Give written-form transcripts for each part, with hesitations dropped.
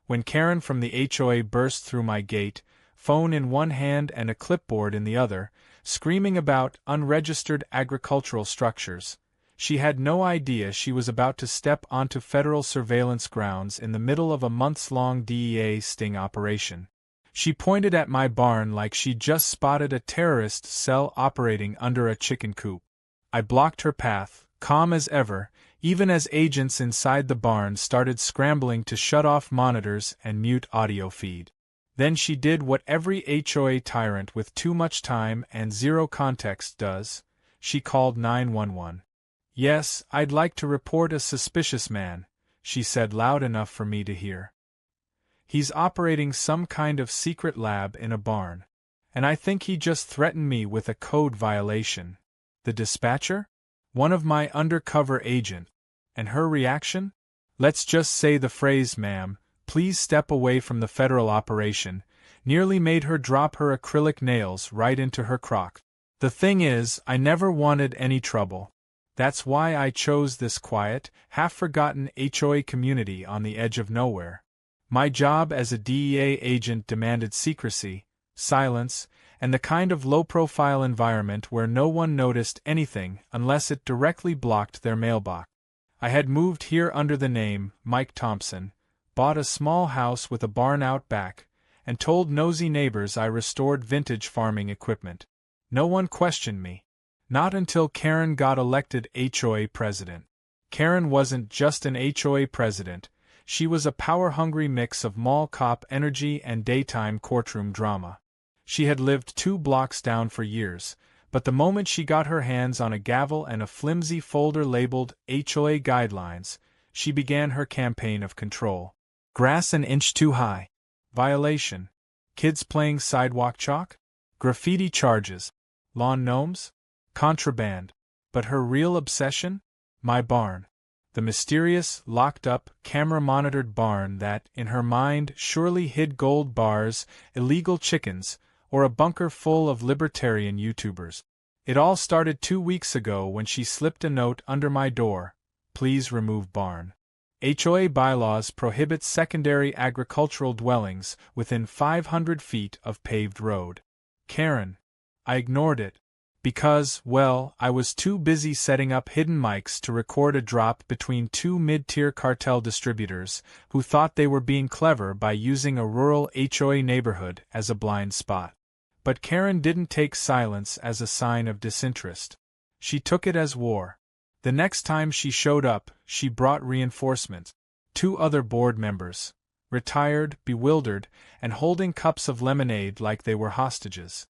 when Karen from the HOA burst through my gate, phone in one hand and a clipboard in the other, screaming about unregistered agricultural structures. She had no idea she was about to step onto federal surveillance grounds in the middle of a months-long DEA sting operation. She pointed at my barn like she'd just spotted a terrorist cell operating under a chicken coop. I blocked her path, calm as ever, even as agents inside the barn started scrambling to shut off monitors and mute audio feed. Then she did what every HOA tyrant with too much time and zero context does. She called 911. "Yes, I'd like to report a suspicious man," she said loud enough for me to hear. "He's operating some kind of secret lab in a barn. And I think he just threatened me with a code violation." The dispatcher? One of my undercover agent. And her reaction? "Let's just say the phrase, ma'am, please step away from the federal operation," nearly made her drop her acrylic nails right into her crock. The thing is, I never wanted any trouble. That's why I chose this quiet, half-forgotten HOA community on the edge of nowhere. My job as a DEA agent demanded secrecy, silence, and the kind of low-profile environment where no one noticed anything unless it directly blocked their mailbox. I had moved here under the name Mike Thompson, bought a small house with a barn out back, and told nosy neighbors I restored vintage farming equipment. No one questioned me. Not until Karen got elected HOA president. Karen wasn't just an HOA president, she was a power-hungry mix of mall cop energy and daytime courtroom drama. She had lived 2 blocks down for years, but the moment she got her hands on a gavel and a flimsy folder labeled HOA Guidelines, she began her campaign of control. Grass an inch too high. Violation. Kids playing sidewalk chalk? Graffiti charges. Lawn gnomes? Contraband. But her real obsession? My barn. The mysterious, locked-up, camera-monitored barn that, in her mind, surely hid gold bars, illegal chickens, or a bunker full of libertarian YouTubers. It all started 2 weeks ago when she slipped a note under my door: "Please remove barn." HOA bylaws prohibit secondary agricultural dwellings within 500 feet of paved road. Karen. I ignored it. Because, well, I was too busy setting up hidden mics to record a drop between 2 mid-tier cartel distributors who thought they were being clever by using a rural HOA neighborhood as a blind spot. But Karen didn't take silence as a sign of disinterest. She took it as war. The next time she showed up, she brought reinforcements. 2 other board members, retired, bewildered, and holding cups of lemonade like they were hostages.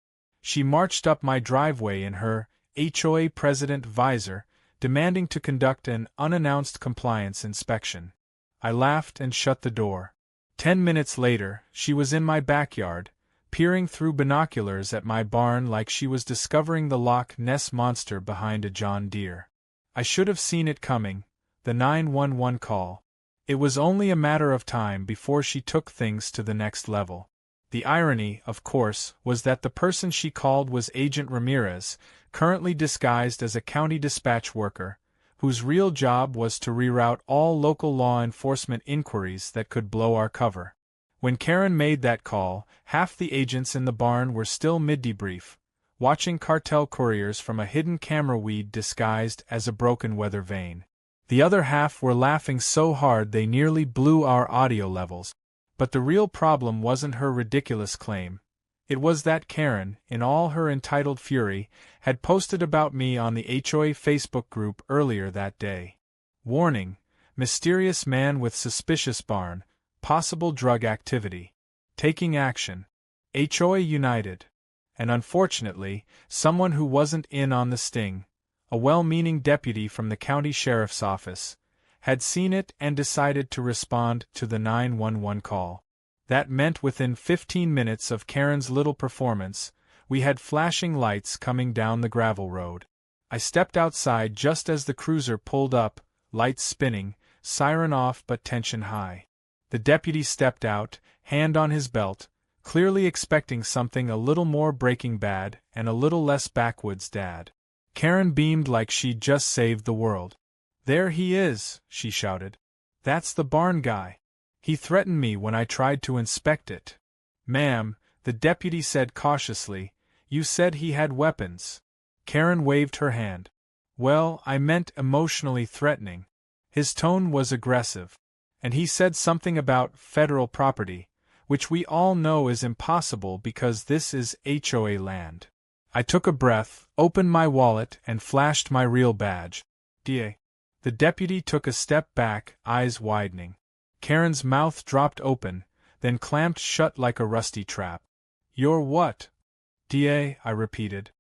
She marched up my driveway in her HOA president visor, demanding to conduct an unannounced compliance inspection. I laughed and shut the door. 10 minutes later, she was in my backyard, peering through binoculars at my barn like she was discovering the Loch Ness monster behind a John Deere. I should have seen it coming, the 911 call. It was only a matter of time before she took things to the next level. The irony, of course, was that the person she called was Agent Ramirez, currently disguised as a county dispatch worker, whose real job was to reroute all local law enforcement inquiries that could blow our cover. When Karen made that call, half the agents in the barn were still mid-debrief, watching cartel couriers from a hidden camera weed disguised as a broken weather vane. The other half were laughing so hard they nearly blew our audio levels. But the real problem wasn't her ridiculous claim. It was that Karen, in all her entitled fury, had posted about me on the HOA Facebook group earlier that day. Warning: mysterious man with suspicious barn, possible drug activity. Taking action. HOA United. And unfortunately, someone who wasn't in on the sting, a well-meaning deputy from the county sheriff's office, had seen it and decided to respond to the 911 call. That meant within 15 minutes of Karen's little performance, we had flashing lights coming down the gravel road. I stepped outside just as the cruiser pulled up, lights spinning, siren off but tension high. The deputy stepped out, hand on his belt, clearly expecting something a little more Breaking Bad and a little less backwoods dad. Karen beamed like she'd just saved the world. "There he is," she shouted. "That's the barn guy. He threatened me when I tried to inspect it. Ma'am, the deputy said cautiously, you said he had weapons. Karen waved her hand. Well, I meant emotionally threatening. His tone was aggressive. And he said something about federal property, which we all know is impossible because this is HOA land. I took a breath, opened my wallet, and flashed my real badge. DEA. The deputy took a step back, eyes widening. Karen's mouth dropped open, then clamped shut like a rusty trap. You're what? DEA, I repeated.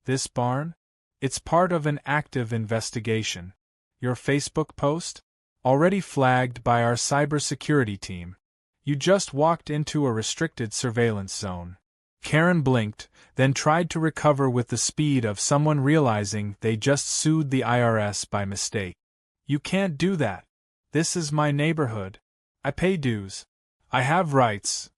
This barn? It's part of an active investigation. Your Facebook post? Already flagged by our cybersecurity team. You just walked into a restricted surveillance zone. Karen blinked, then tried to recover with the speed of someone realizing they just sued the IRS by mistake. You can't do that. This is my neighborhood. I pay dues. I have rights.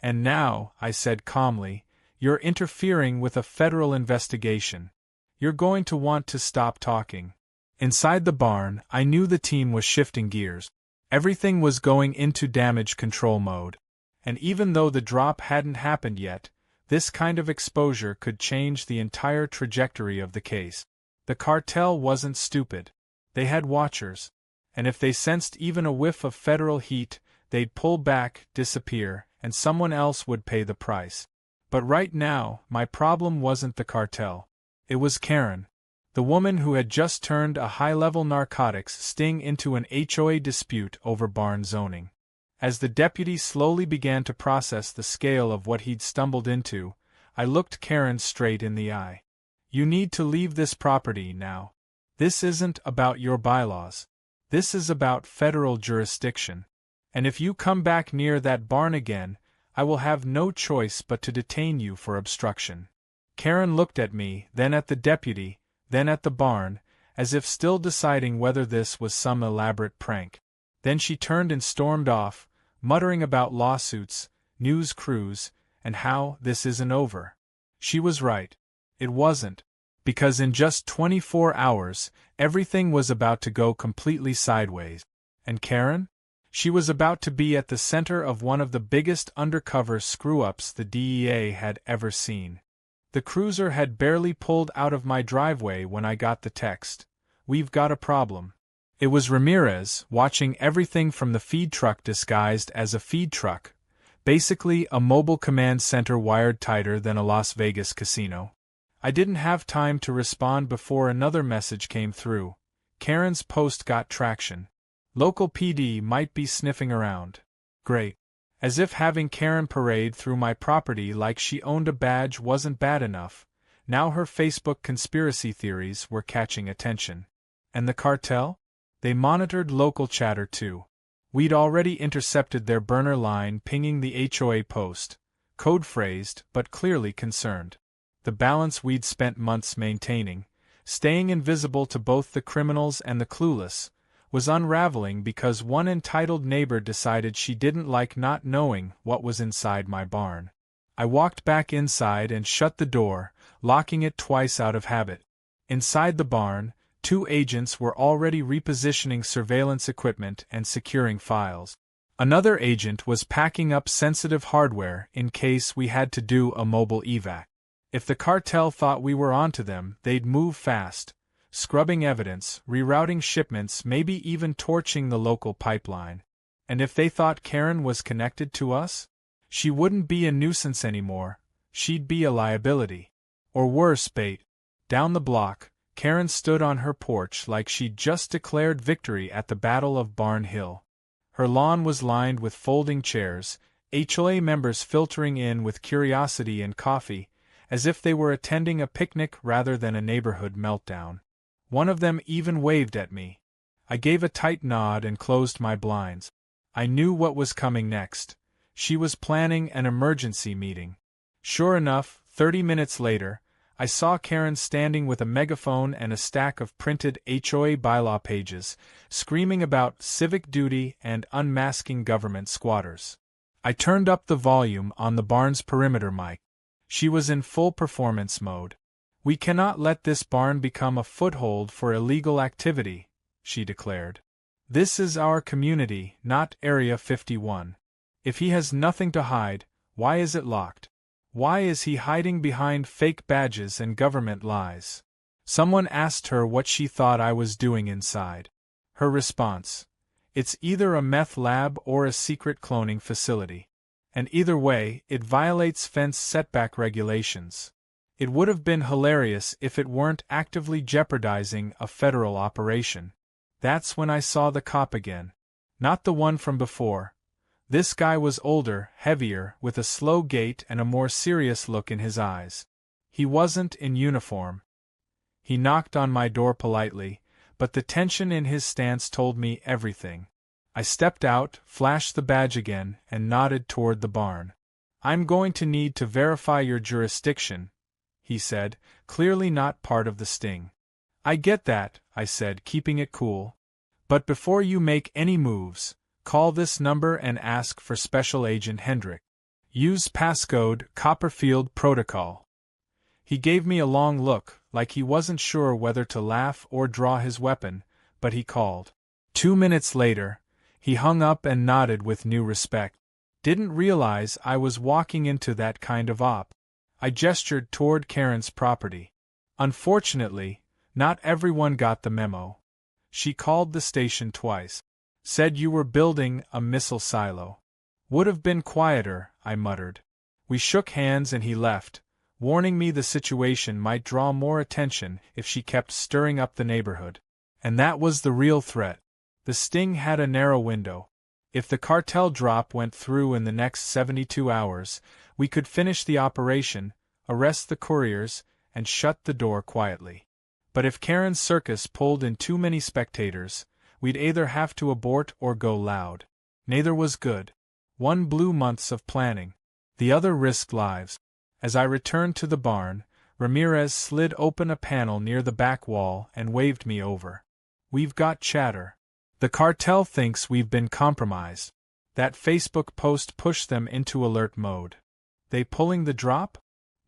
And now, I said calmly, you're interfering with a federal investigation. You're going to want to stop talking. Inside the barn, I knew the team was shifting gears. Everything was going into damage control mode. And even though the drop hadn't happened yet, this kind of exposure could change the entire trajectory of the case. The cartel wasn't stupid. They had watchers. And if they sensed even a whiff of federal heat, they'd pull back, disappear, and someone else would pay the price. But right now, my problem wasn't the cartel. It was Karen, the woman who had just turned a high-level narcotics sting into an HOA dispute over barn zoning. As the deputy slowly began to process the scale of what he'd stumbled into, I looked Karen straight in the eye. You need to leave this property now. This isn't about your bylaws. This is about federal jurisdiction. And if you come back near that barn again, I will have no choice but to detain you for obstruction. Karen looked at me, then at the deputy, then at the barn, as if still deciding whether this was some elaborate prank. Then she turned and stormed off, muttering about lawsuits, news crews, and how this isn't over. She was right. It wasn't. Because in just 24 hours, everything was about to go completely sideways. And Karen? She was about to be at the center of one of the biggest undercover screw-ups the DEA had ever seen. The cruiser had barely pulled out of my driveway when I got the text. We've got a problem. It was Ramirez, watching everything from the feed truck disguised as a feed truck, basically a mobile command center wired tighter than a Las Vegas casino. I didn't have time to respond before another message came through. Karen's post got traction. Local PD might be sniffing around. Great. As if having Karen parade through my property like she owned a badge wasn't bad enough, now her Facebook conspiracy theories were catching attention. And the cartel? They monitored local chatter too. We'd already intercepted their burner line pinging the HOA post, code-phrased but clearly concerned. The balance we'd spent months maintaining, staying invisible to both the criminals and the clueless, was unraveling because one entitled neighbor decided she didn't like not knowing what was inside my barn. I walked back inside and shut the door, locking it twice out of habit. Inside the barn, 2 agents were already repositioning surveillance equipment and securing files. Another agent was packing up sensitive hardware in case we had to do a mobile evac. If the cartel thought we were onto them, they'd move fast, scrubbing evidence, rerouting shipments, maybe even torching the local pipeline. And if they thought Karen was connected to us, she wouldn't be a nuisance anymore, she'd be a liability. Or worse, bait. Down the block, Karen stood on her porch like she'd just declared victory at the Battle of Barn Hill. Her lawn was lined with folding chairs, HOA members filtering in with curiosity and coffee, as if they were attending a picnic rather than a neighborhood meltdown. One of them even waved at me. I gave a tight nod and closed my blinds. I knew what was coming next. She was planning an emergency meeting. Sure enough, 30 minutes later, I saw Karen standing with a megaphone and a stack of printed HOA bylaw pages, screaming about civic duty and unmasking government squatters. I turned up the volume on the barn's perimeter mic. She was in full performance mode. We cannot let this barn become a foothold for illegal activity, she declared. This is our community, not Area 51. If he has nothing to hide, why is it locked? Why is he hiding behind fake badges and government lies? Someone asked her what she thought I was doing inside. Her response: it's either a meth lab or a secret cloning facility. And either way, it violates fence setback regulations. It would have been hilarious if it weren't actively jeopardizing a federal operation. That's when I saw the cop again. Not the one from before. This guy was older, heavier, with a slow gait and a more serious look in his eyes. He wasn't in uniform. He knocked on my door politely, but the tension in his stance told me everything. I stepped out, flashed the badge again, and nodded toward the barn. I'm going to need to verify your jurisdiction, he said, clearly not part of the sting. I get that, I said, keeping it cool. But before you make any moves, call this number and ask for Special Agent Hendrick. Use passcode Copperfield Protocol. He gave me a long look, like he wasn't sure whether to laugh or draw his weapon, but he called. 2 minutes later, he hung up and nodded with new respect. Didn't realize I was walking into that kind of op. I gestured toward Karen's property. Unfortunately, not everyone got the memo. She called the station twice. Said you were building a missile silo. Would have been quieter, I muttered. We shook hands and he left, warning me the situation might draw more attention if she kept stirring up the neighborhood. And that was the real threat. The sting had a narrow window. If the cartel drop went through in the next 72 hours, we could finish the operation, arrest the couriers, and shut the door quietly. But if Karen's circus pulled in too many spectators, we'd either have to abort or go loud. Neither was good. One blew months of planning. The other risked lives. As I returned to the barn, Ramirez slid open a panel near the back wall and waved me over. We've got chatter. The cartel thinks we've been compromised. That Facebook post pushed them into alert mode. They pulling the drop?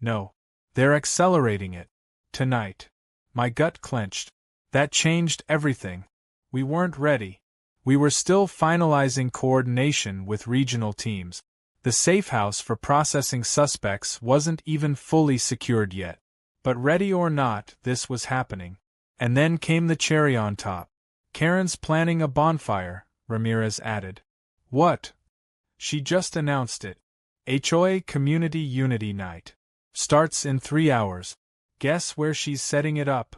No. They're accelerating it. Tonight. My gut clenched. That changed everything. We weren't ready. We were still finalizing coordination with regional teams. The safe house for processing suspects wasn't even fully secured yet. But ready or not, this was happening. And then came the cherry on top. Karen's planning a bonfire, Ramirez added. What? She just announced it. HOA Community Unity Night. Starts in 3 hours. Guess where she's setting it up?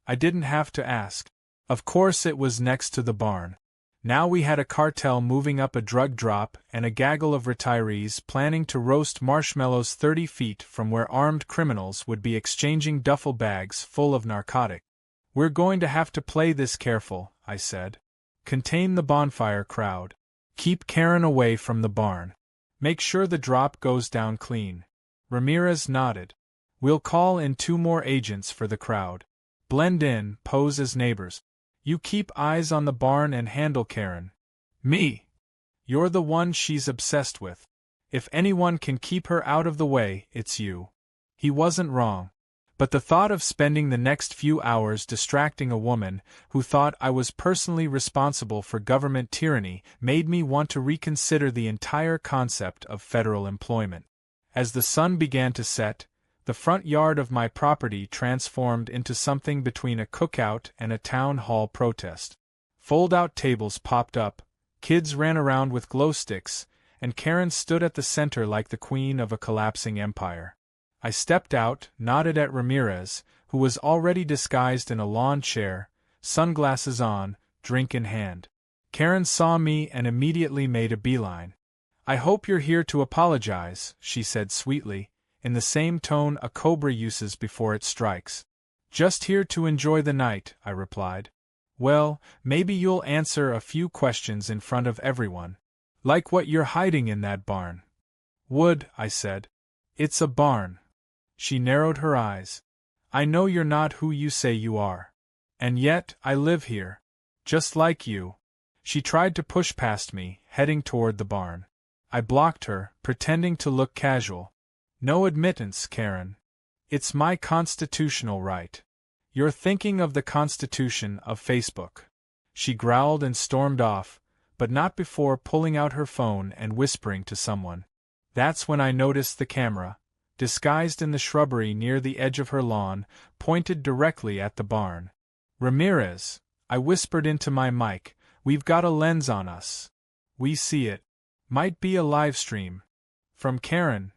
I didn't have to ask. Of course it was next to the barn. Now we had a cartel moving up a drug drop and a gaggle of retirees planning to roast marshmallows 30 feet from where armed criminals would be exchanging duffel bags full of narcotic. We're going to have to play this careful, I said. Contain the bonfire crowd. Keep Karen away from the barn. Make sure the drop goes down clean. Ramirez nodded. We'll call in 2 more agents for the crowd. Blend in, pose as neighbors. You keep eyes on the barn and handle Karen. Me. You're the one she's obsessed with. If anyone can keep her out of the way, it's you. He wasn't wrong. But the thought of spending the next few hours distracting a woman who thought I was personally responsible for government tyranny made me want to reconsider the entire concept of federal employment. As the sun began to set, the front yard of my property transformed into something between a cookout and a town hall protest. Fold-out tables popped up, kids ran around with glow sticks, and Karen stood at the center like the queen of a collapsing empire. I stepped out, nodded at Ramirez, who was already disguised in a lawn chair, sunglasses on, drink in hand. Karen saw me and immediately made a beeline. I hope you're here to apologize, she said sweetly, in the same tone a cobra uses before it strikes. Just here to enjoy the night, I replied. Well, maybe you'll answer a few questions in front of everyone. Like what you're hiding in that barn. Would, I said. It's a barn. She narrowed her eyes. I know you're not who you say you are. And yet, I live here. Just like you. She tried to push past me, heading toward the barn. I blocked her, pretending to look casual. No admittance, Karen. It's my constitutional right. You're thinking of the Constitution of Facebook. She growled and stormed off, but not before pulling out her phone and whispering to someone. That's when I noticed the camera, disguised in the shrubbery near the edge of her lawn, pointed directly at the barn. "Ramirez," I whispered into my mic, "we've got a lens on us. We see it. Might be a live stream. From Karen.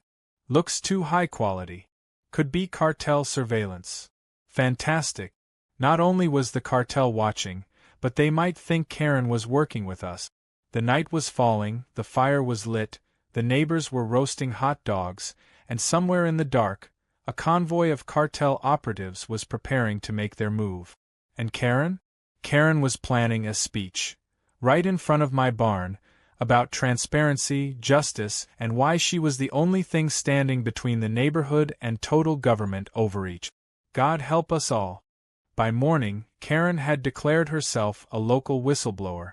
Looks too high quality. Could be cartel surveillance." Fantastic. Not only was the cartel watching, but they might think Karen was working with us. The night was falling, the fire was lit, the neighbors were roasting hot dogs, and somewhere in the dark, a convoy of cartel operatives was preparing to make their move. And Karen? Karen was planning a speech, right in front of my barn, about transparency, justice, and why she was the only thing standing between the neighborhood and total government overreach. God help us all. By morning, Karen had declared herself a local whistleblower.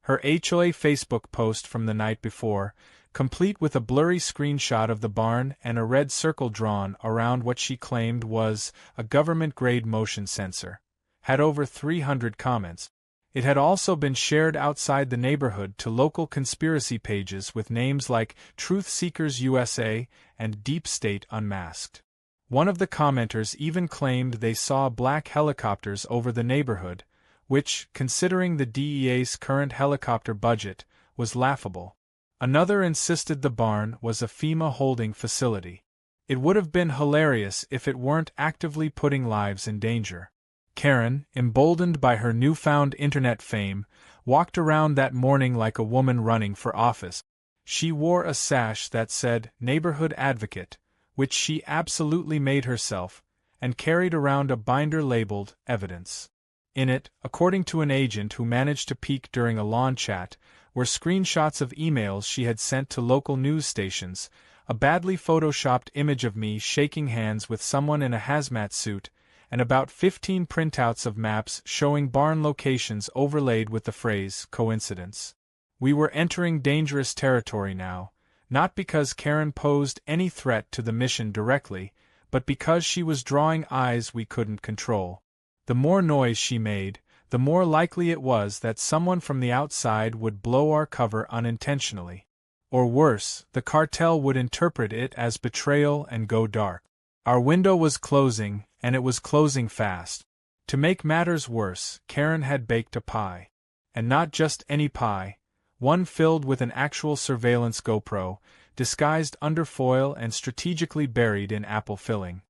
Her HOA Facebook post from the night before, complete with a blurry screenshot of the barn and a red circle drawn around what she claimed was a government-grade motion sensor, had over 300 comments. It had also been shared outside the neighborhood to local conspiracy pages with names like Truth Seekers USA and Deep State Unmasked. One of the commenters even claimed they saw black helicopters over the neighborhood, which, considering the DEA's current helicopter budget, was laughable. Another insisted the barn was a FEMA holding facility. It would have been hilarious if it weren't actively putting lives in danger. Karen, emboldened by her newfound internet fame, walked around that morning like a woman running for office. She wore a sash that said "Neighborhood Advocate," which she absolutely made herself, and carried around a binder labeled "Evidence." In it, according to an agent who managed to peek during a lawn chat, were screenshots of emails she had sent to local news stations, a badly photoshopped image of me shaking hands with someone in a hazmat suit, and about 15 printouts of maps showing barn locations overlaid with the phrase "coincidence." We were entering dangerous territory now, not because Karen posed any threat to the mission directly, but because she was drawing eyes we couldn't control. The more noise she made, the more likely it was that someone from the outside would blow our cover unintentionally. Or worse, the cartel would interpret it as betrayal and go dark. Our window was closing, and it was closing fast. To make matters worse, Karen had baked a pie. And not just any pie, one filled with an actual surveillance GoPro, disguised under foil and strategically buried in apple filling.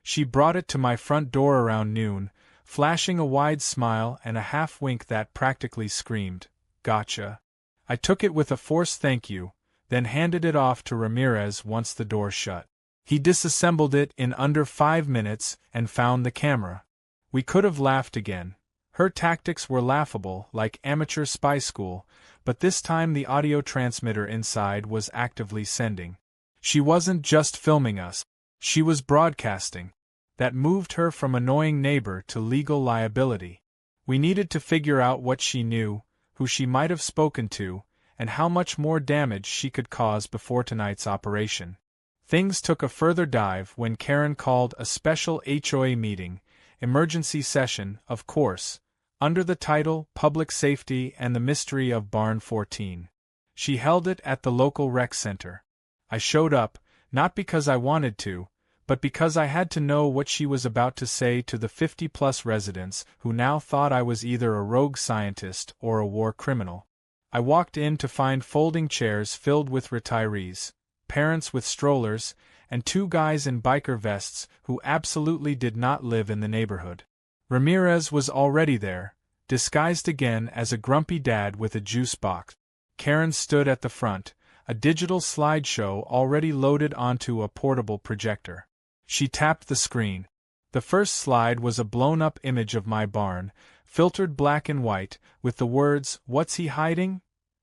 She brought it to my front door around noon, flashing a wide smile and a half-wink that practically screamed, "Gotcha." I took it with a forced thank you, then handed it off to Ramirez once the door shut. He disassembled it in under 5 minutes and found the camera. We could have laughed again. Her tactics were laughable, like amateur spy school, but this time the audio transmitter inside was actively sending. She wasn't just filming us, she was broadcasting. That moved her from annoying neighbor to legal liability. We needed to figure out what she knew, who she might have spoken to, and how much more damage she could cause before tonight's operation. Things took a further dive when Karen called a special HOA meeting, emergency session, of course, under the title Public Safety and the Mystery of Barn 14. She held it at the local rec center. I showed up, not because I wanted to, but because I had to know what she was about to say to the 50-plus residents who now thought I was either a rogue scientist or a war criminal. I walked in to find folding chairs filled with retirees, parents with strollers, and 2 guys in biker vests who absolutely did not live in the neighborhood. Ramirez was already there, disguised again as a grumpy dad with a juice box. Karen stood at the front, a digital slideshow already loaded onto a portable projector. She tapped the screen. The first slide was a blown-up image of my barn, filtered black and white, with the words, "What's he hiding?"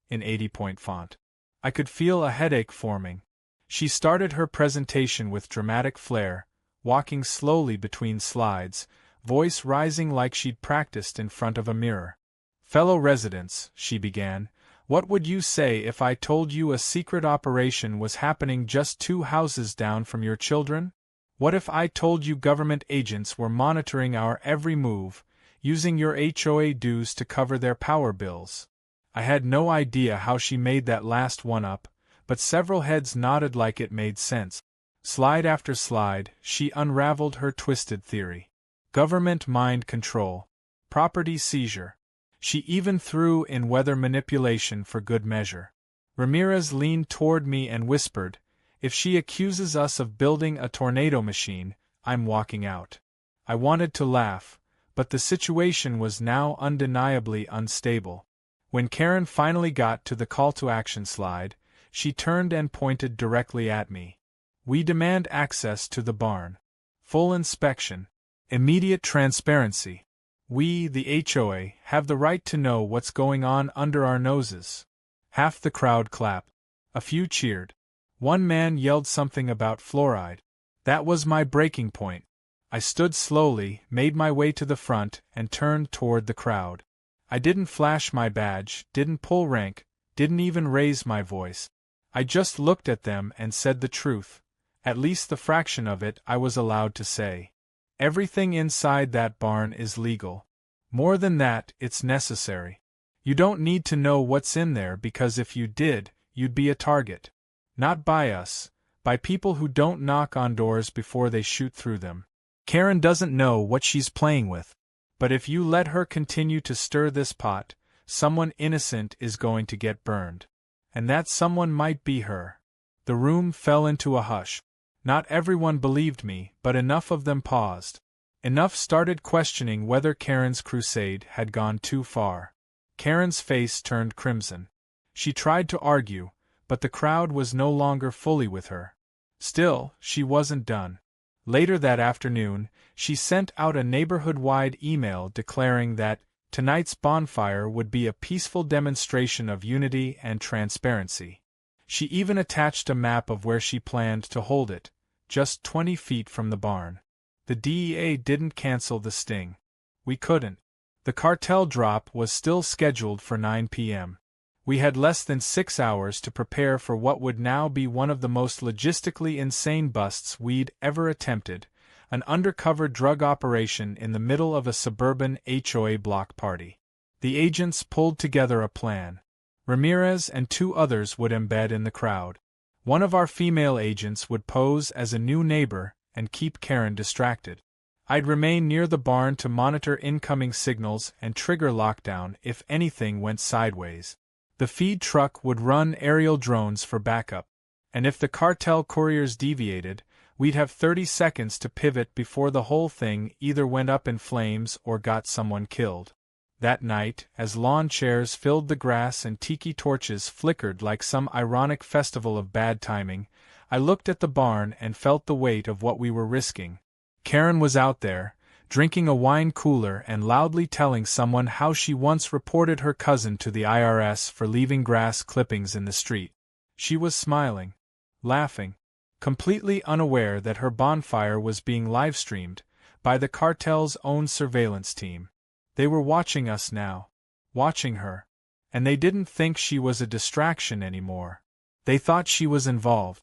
in 80-point font. I could feel a headache forming. She started her presentation with dramatic flair, walking slowly between slides, voice rising like she'd practiced in front of a mirror. "Fellow residents," she began, "what would you say if I told you a secret operation was happening just 2 houses down from your children? What if I told you government agents were monitoring our every move, using your HOA dues to cover their power bills. I had no idea how she made that last one up, but several heads nodded like it made sense. Slide after slide, she unraveled her twisted theory. Government mind control. Property seizure. She even threw in weather manipulation for good measure. Ramirez leaned toward me and whispered, "If she accuses us of building a tornado machine, I'm walking out." I wanted to laugh, but the situation was now undeniably unstable. When Karen finally got to the call to action slide, she turned and pointed directly at me. "We demand access to the barn. Full inspection. Immediate transparency. We, the HOA, have the right to know what's going on under our noses." Half the crowd clapped. A few cheered. One man yelled something about fluoride. That was my breaking point. I stood slowly, made my way to the front, and turned toward the crowd. I didn't flash my badge, didn't pull rank, didn't even raise my voice. I just looked at them and said the truth, at least the fraction of it I was allowed to say. Everything inside that barn is legal. More than that, it's necessary. You don't need to know what's in there because if you did, you'd be a target. Not by us, by people who don't knock on doors before they shoot through them. Karen doesn't know what she's playing with. But if you let her continue to stir this pot, someone innocent is going to get burned. And that someone might be her. The room fell into a hush. Not everyone believed me, but enough of them paused. Enough started questioning whether Karen's crusade had gone too far. Karen's face turned crimson. She tried to argue, but the crowd was no longer fully with her. Still, she wasn't done. Later that afternoon, she sent out a neighborhood-wide email declaring that tonight's bonfire would be a peaceful demonstration of unity and transparency. She even attached a map of where she planned to hold it, just 20 feet from the barn. The DEA didn't cancel the sting. We couldn't. The cartel drop was still scheduled for 9 p.m. We had less than 6 hours to prepare for what would now be one of the most logistically insane busts we'd ever attempted, an undercover drug operation in the middle of a suburban HOA block party. The agents pulled together a plan. Ramirez and 2 others would embed in the crowd. One of our female agents would pose as a new neighbor and keep Karen distracted. I'd remain near the barn to monitor incoming signals and trigger lockdown if anything went sideways. The feed truck would run aerial drones for backup, and if the cartel couriers deviated, we'd have 30 seconds to pivot before the whole thing either went up in flames or got someone killed. That night, as lawn chairs filled the grass and tiki torches flickered like some ironic festival of bad timing, I looked at the barn and felt the weight of what we were risking. Karen was out there, drinking a wine cooler and loudly telling someone how she once reported her cousin to the IRS for leaving grass clippings in the street. She was smiling, laughing, completely unaware that her bonfire was being live-streamed by the cartel's own surveillance team. They were watching us now, watching her, and they didn't think she was a distraction anymore. They thought she was involved.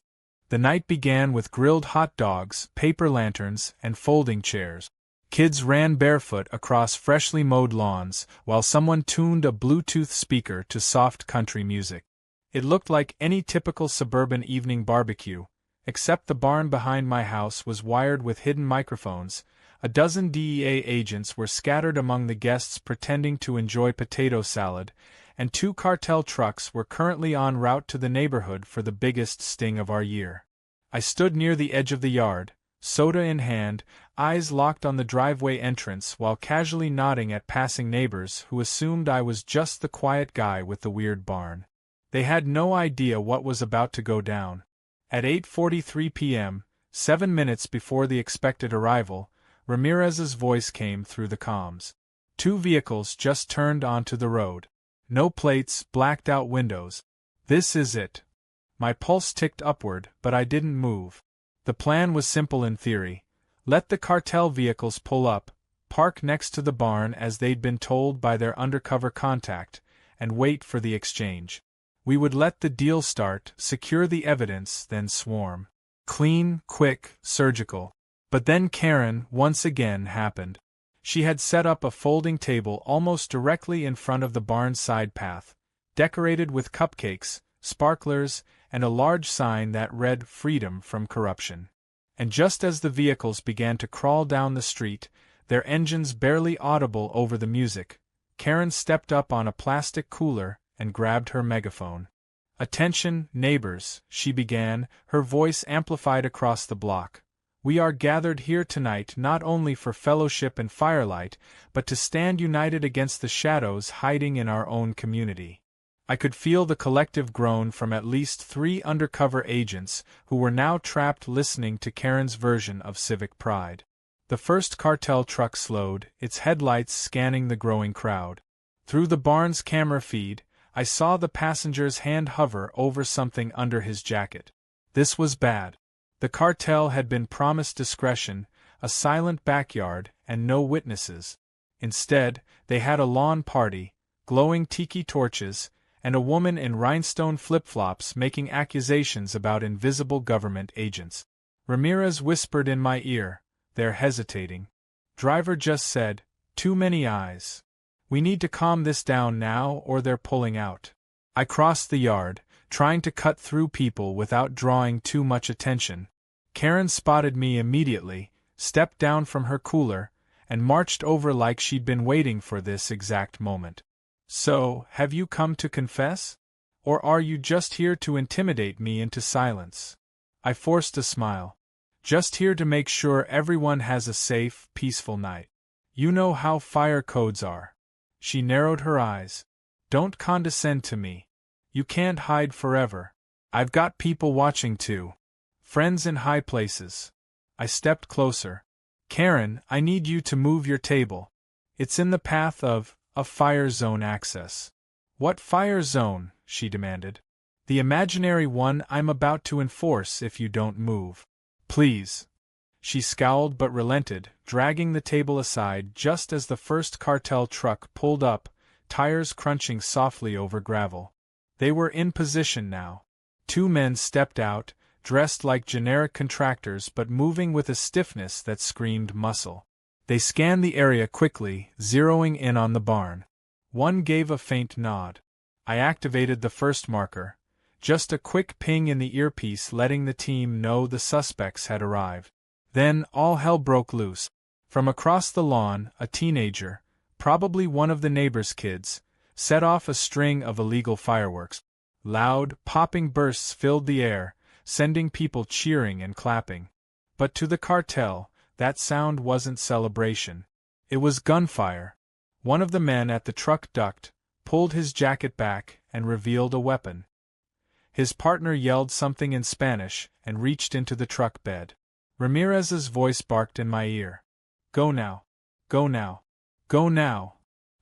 The night began with grilled hot dogs, paper lanterns, and folding chairs. Kids ran barefoot across freshly mowed lawns, while someone tuned a Bluetooth speaker to soft country music. It looked like any typical suburban evening barbecue, except the barn behind my house was wired with hidden microphones. A dozen DEA agents were scattered among the guests pretending to enjoy potato salad, and 2 cartel trucks were currently en route to the neighborhood for the biggest sting of our year. I stood near the edge of the yard, soda in hand, eyes locked on the driveway entrance while casually nodding at passing neighbors who assumed I was just the quiet guy with the weird barn. They had no idea what was about to go down. At 8:43 p.m., 7 minutes before the expected arrival, Ramirez's voice came through the comms. 2 vehicles just turned onto the road. No plates, blacked-out windows. This is it. My pulse ticked upward, but I didn't move. The plan was simple in theory. Let the cartel vehicles pull up, park next to the barn as they'd been told by their undercover contact, and wait for the exchange. We would let the deal start, secure the evidence, then swarm. Clean, quick, surgical. But then Karen, once again, happened. She had set up a folding table almost directly in front of the barn's side path, decorated with cupcakes, sparklers, and a large sign that read "Freedom from Corruption." And just as the vehicles began to crawl down the street, their engines barely audible over the music, Karen stepped up on a plastic cooler and grabbed her megaphone. "Attention, neighbors," she began, her voice amplified across the block. "We are gathered here tonight not only for fellowship and firelight, but to stand united against the shadows hiding in our own community." I could feel the collective groan from at least 3 undercover agents who were now trapped listening to Karen's version of civic pride. The first cartel truck slowed, its headlights scanning the growing crowd. Through the barn's camera feed, I saw the passenger's hand hover over something under his jacket. This was bad. The cartel had been promised discretion, a silent backyard, and no witnesses. Instead, they had a lawn party, glowing tiki torches, and a woman in rhinestone flip-flops making accusations about invisible government agents. Ramirez whispered in my ear, "They're hesitating. Driver just said, 'Too many eyes. We need to calm this down now or they're pulling out.'" I crossed the yard, trying to cut through people without drawing too much attention. Karen spotted me immediately, stepped down from her cooler, and marched over like she'd been waiting for this exact moment. "So, have you come to confess? Or are you just here to intimidate me into silence?" I forced a smile. "Just here to make sure everyone has a safe, peaceful night. You know how fire codes are." She narrowed her eyes. "Don't condescend to me. You can't hide forever. I've got people watching too. Friends in high places." I stepped closer. "Karen, I need you to move your table. It's in the path of a fire zone access." "What fire zone?" she demanded. "The imaginary one I'm about to enforce if you don't move." "Please." She scowled but relented, dragging the table aside just as the first cartel truck pulled up, tires crunching softly over gravel. They were in position now. 2 men stepped out, dressed like generic contractors but moving with a stiffness that screamed muscle. They scanned the area quickly, zeroing in on the barn. One gave a faint nod. I activated the first marker, just a quick ping in the earpiece letting the team know the suspects had arrived. Then all hell broke loose. From across the lawn, a teenager, probably one of the neighbor's kids, set off a string of illegal fireworks. Loud, popping bursts filled the air, sending people cheering and clapping. But to the cartel, that sound wasn't celebration. It was gunfire. One of the men at the truck ducked, pulled his jacket back, and revealed a weapon. His partner yelled something in Spanish and reached into the truck bed. Ramirez's voice barked in my ear. "Go now. Go now. Go now."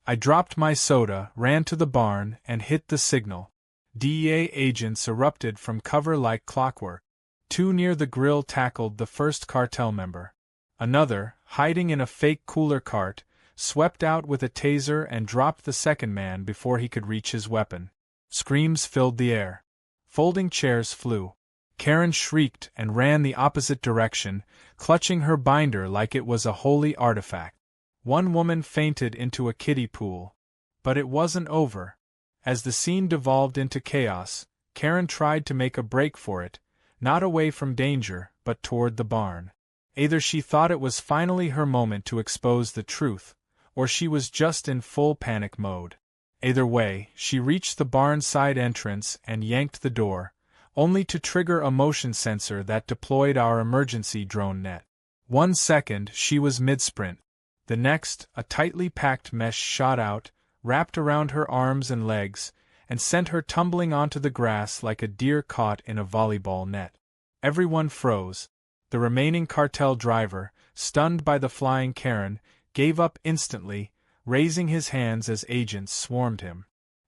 I dropped my soda, ran to the barn, and hit the signal. DEA agents erupted from cover like clockwork. 2 near the grill tackled the first cartel member. Another, hiding in a fake cooler cart, swept out with a taser and dropped the second man before he could reach his weapon. Screams filled the air. Folding chairs flew. Karen shrieked and ran the opposite direction, clutching her binder like it was a holy artifact. One woman fainted into a kiddie pool. But it wasn't over. As the scene devolved into chaos, Karen tried to make a break for it, not away from danger, but toward the barn. Either she thought it was finally her moment to expose the truth, or she was just in full panic mode. Either way, she reached the barn side entrance and yanked the door, only to trigger a motion sensor that deployed our emergency drone net. 1 second, she was mid-sprint. The next, a tightly packed mesh shot out, wrapped around her arms and legs, and sent her tumbling onto the grass like a deer caught in a volleyball net. Everyone froze. The remaining cartel driver, stunned by the flying Karen, gave up instantly, raising his hands as agents swarmed him.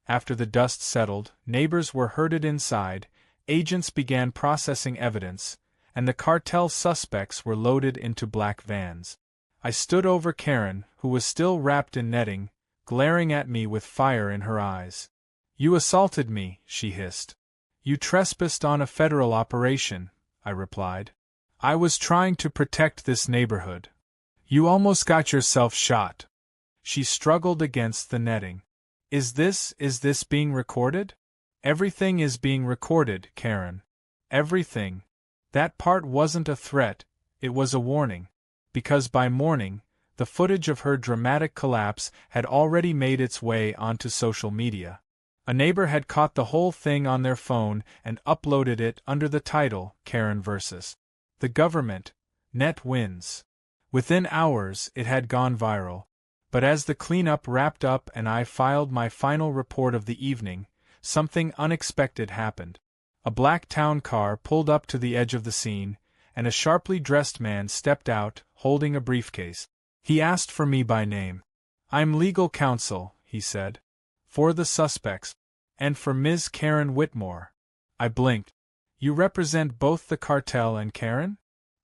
After the dust settled, neighbors were herded inside, agents began processing evidence, and the cartel suspects were loaded into black vans. I stood over Karen, who was still wrapped in netting, glaring at me with fire in her eyes. "You assaulted me," she hissed. "You trespassed on a federal operation," I replied. "I was trying to protect this neighborhood." You almost got yourself shot. She struggled against the netting. Is this being recorded? Everything is being recorded, Karen. Everything. That part wasn't a threat, it was a warning. Because by morning, the footage of her dramatic collapse had already made its way onto social media. A neighbor had caught the whole thing on their phone and uploaded it under the title, Karen vs. the Government. Net wins. Within hours, it had gone viral. But as the cleanup wrapped up and I filed my final report of the evening, something unexpected happened. A black town car pulled up to the edge of the scene, and a sharply dressed man stepped out, holding a briefcase. He asked for me by name. "I'm legal counsel," he said. "For the suspects. And for Ms. Karen Whitmore." I blinked. "You represent both the cartel and Karen?"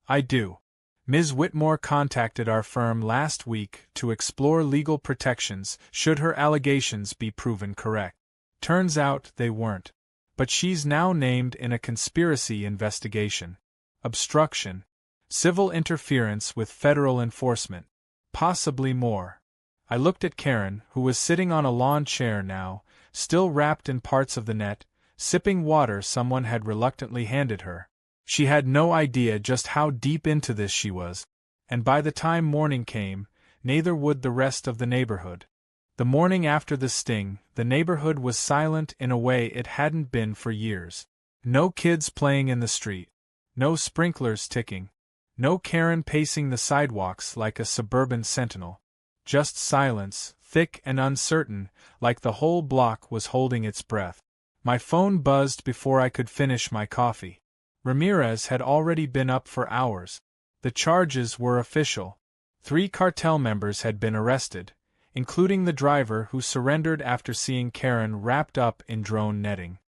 "I do. Ms. Whitmore contacted our firm last week to explore legal protections should her allegations be proven correct. Turns out they weren't. But she's now named in a conspiracy investigation. Obstruction. Civil interference with federal enforcement. Possibly more." I looked at Karen, who was sitting on a lawn chair now, still wrapped in parts of the net, sipping water someone had reluctantly handed her. She had no idea just how deep into this she was, and by the time morning came, neither would the rest of the neighborhood. The morning after the sting, the neighborhood was silent in a way it hadn't been for years. No kids playing in the street. No sprinklers ticking. No Karen pacing the sidewalks like a suburban sentinel. Just silence, thick and uncertain, like the whole block was holding its breath. My phone buzzed before I could finish my coffee. Ramirez had already been up for hours. The charges were official. 3 cartel members had been arrested, including the driver who surrendered after seeing Karen wrapped up in drone netting.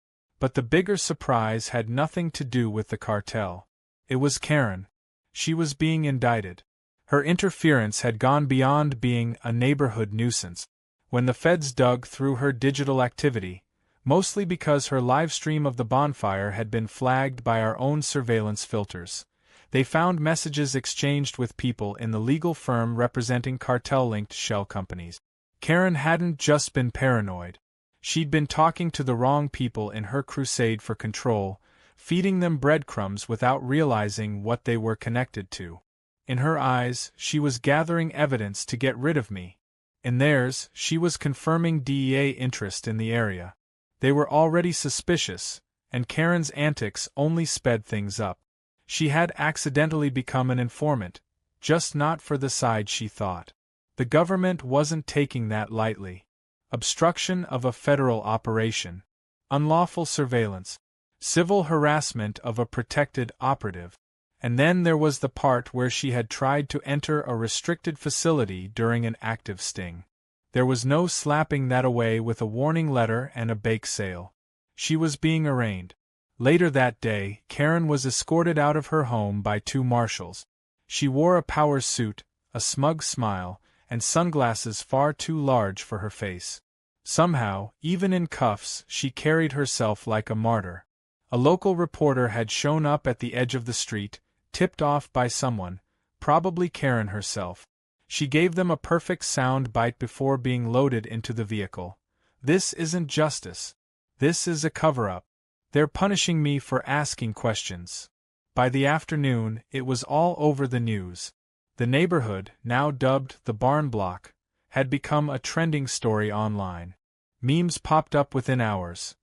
But the bigger surprise had nothing to do with the cartel. It was Karen. She was being indicted. Her interference had gone beyond being a neighborhood nuisance. When the feds dug through her digital activity, mostly because her live stream of the bonfire had been flagged by our own surveillance filters, they found messages exchanged with people in the legal firm representing cartel-linked shell companies. Karen hadn't just been paranoid. She'd been talking to the wrong people in her crusade for control, feeding them breadcrumbs without realizing what they were connected to. In her eyes, she was gathering evidence to get rid of me. In theirs, she was confirming DEA interest in the area. They were already suspicious, and Karen's antics only sped things up. She had accidentally become an informant, just not for the side she thought. The government wasn't taking that lightly. Obstruction of a federal operation. Unlawful surveillance. Civil harassment of a protected operative. And then there was the part where she had tried to enter a restricted facility during an active sting. There was no slapping that away with a warning letter and a bake sale. She was being arraigned. Later that day, Karen was escorted out of her home by 2 marshals. She wore a power suit, a smug smile, and sunglasses far too large for her face. Somehow, even in cuffs, she carried herself like a martyr. A local reporter had shown up at the edge of the street, tipped off by someone, probably Karen herself. She gave them a perfect sound bite before being loaded into the vehicle. "This isn't justice. This is a cover-up. They're punishing me for asking questions." By the afternoon, it was all over the news. The neighborhood, now dubbed the Barn Block, had become a trending story online. Memes popped up within hours.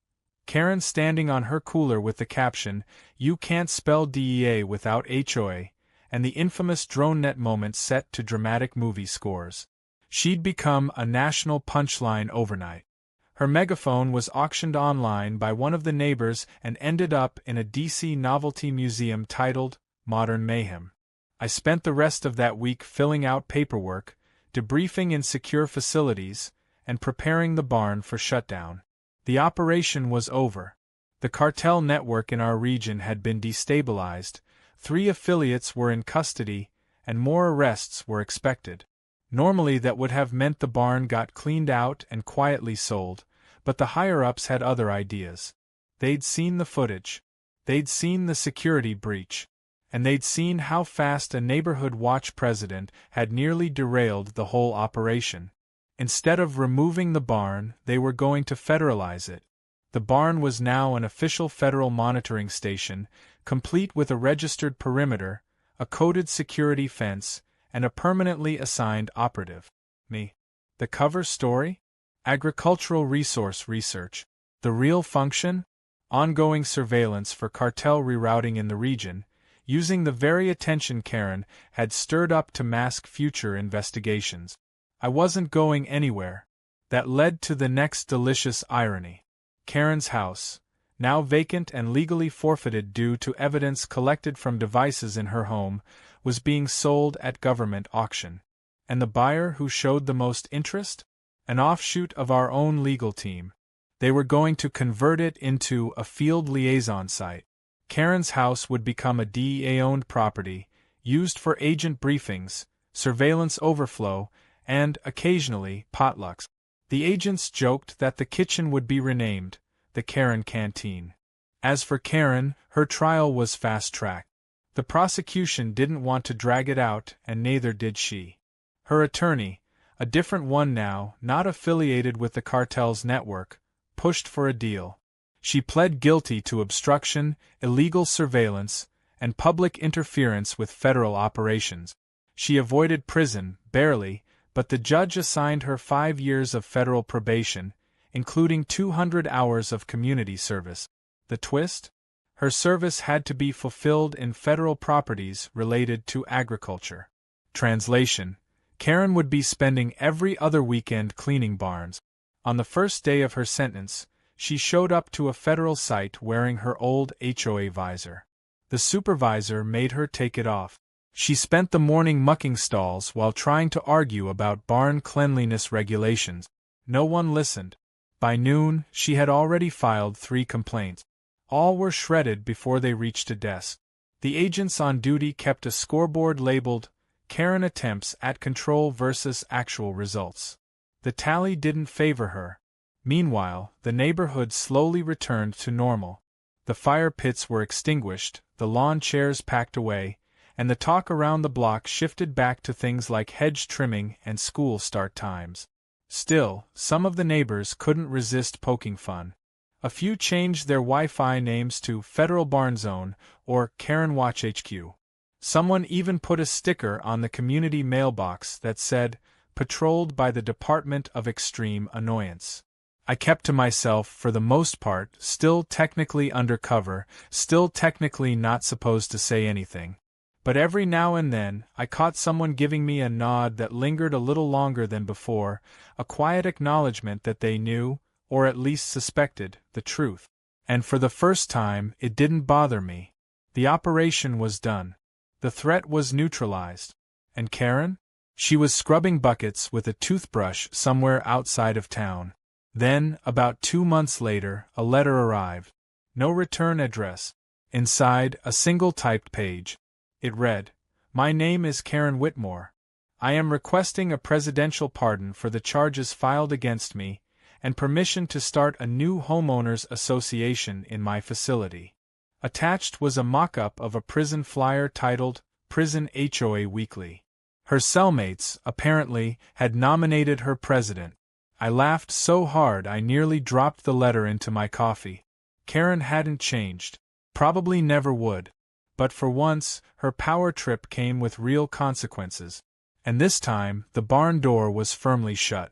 Karen standing on her cooler with the caption, "You can't spell DEA without HOA," and the infamous drone net moment set to dramatic movie scores. She'd become a national punchline overnight. Her megaphone was auctioned online by one of the neighbors and ended up in a DC novelty museum titled Modern Mayhem. I spent the rest of that week filling out paperwork, debriefing in secure facilities, and preparing the barn for shutdown. The operation was over. The cartel network in our region had been destabilized, 3 affiliates were in custody, and more arrests were expected. Normally that would have meant the barn got cleaned out and quietly sold, but the higher-ups had other ideas. They'd seen the footage. They'd seen the security breach. and they'd seen how fast a neighborhood watch president had nearly derailed the whole operation. Instead of removing the barn, they were going to federalize it. The barn was now an official federal monitoring station, complete with a registered perimeter, a coded security fence, and a permanently assigned operative. Me. The cover story? Agricultural resource research. The real function? Ongoing surveillance for cartel rerouting in the region, using the very attention Karen had stirred up to mask future investigations. I wasn't going anywhere. That led to the next delicious irony. Karen's house, now vacant and legally forfeited due to evidence collected from devices in her home, was being sold at government auction. And the buyer who showed the most interest? An offshoot of our own legal team. They were going to convert it into a field liaison site. Karen's house would become a DEA-owned property, used for agent briefings, surveillance overflow, and, occasionally, potlucks. The agents joked that the kitchen would be renamed the Karen Canteen. As for Karen, her trial was fast-tracked. The prosecution didn't want to drag it out, and neither did she. Her attorney, a different one now, not affiliated with the cartel's network, pushed for a deal. She pled guilty to obstruction, illegal surveillance, and public interference with federal operations. She avoided prison, barely, but the judge assigned her 5 years of federal probation, including 200 hours of community service. The twist? Her service had to be fulfilled in federal properties related to agriculture. Translation: Karen would be spending every other weekend cleaning barns. On the first day of her sentence, she showed up to a federal site wearing her old HOA visor. The supervisor made her take it off. She spent the morning mucking stalls while trying to argue about barn cleanliness regulations. No one listened. By noon, she had already filed 3 complaints. All were shredded before they reached a desk. The agents on duty kept a scoreboard labeled, Karen attempts at control versus actual results. The tally didn't favor her. Meanwhile, the neighborhood slowly returned to normal. The fire pits were extinguished, the lawn chairs packed away, and the talk around the block shifted back to things like hedge trimming and school start times. Still, some of the neighbors couldn't resist poking fun. A few changed their Wi-Fi names to Federal Barn Zone or Karen Watch HQ. Someone even put a sticker on the community mailbox that said, "Patrolled by the Department of Extreme Annoyance." I kept to myself for the most part, still technically undercover, still technically not supposed to say anything. But every now and then, I caught someone giving me a nod that lingered a little longer than before, a quiet acknowledgement that they knew, or at least suspected, the truth. And for the first time, it didn't bother me. The operation was done. The threat was neutralized. And Karen? She was scrubbing buckets with a toothbrush somewhere outside of town. Then, about 2 months later, a letter arrived. No return address. Inside, a single typed page. It read, "My name is Karen Whitmore. I am requesting a presidential pardon for the charges filed against me, and permission to start a new homeowners association in my facility." Attached was a mock-up of a prison flyer titled, Prison HOA Weekly. Her cellmates, apparently, had nominated her president. I laughed so hard I nearly dropped the letter into my coffee. Karen hadn't changed. Probably never would. But for once, her power trip came with real consequences. And this time, the barn door was firmly shut.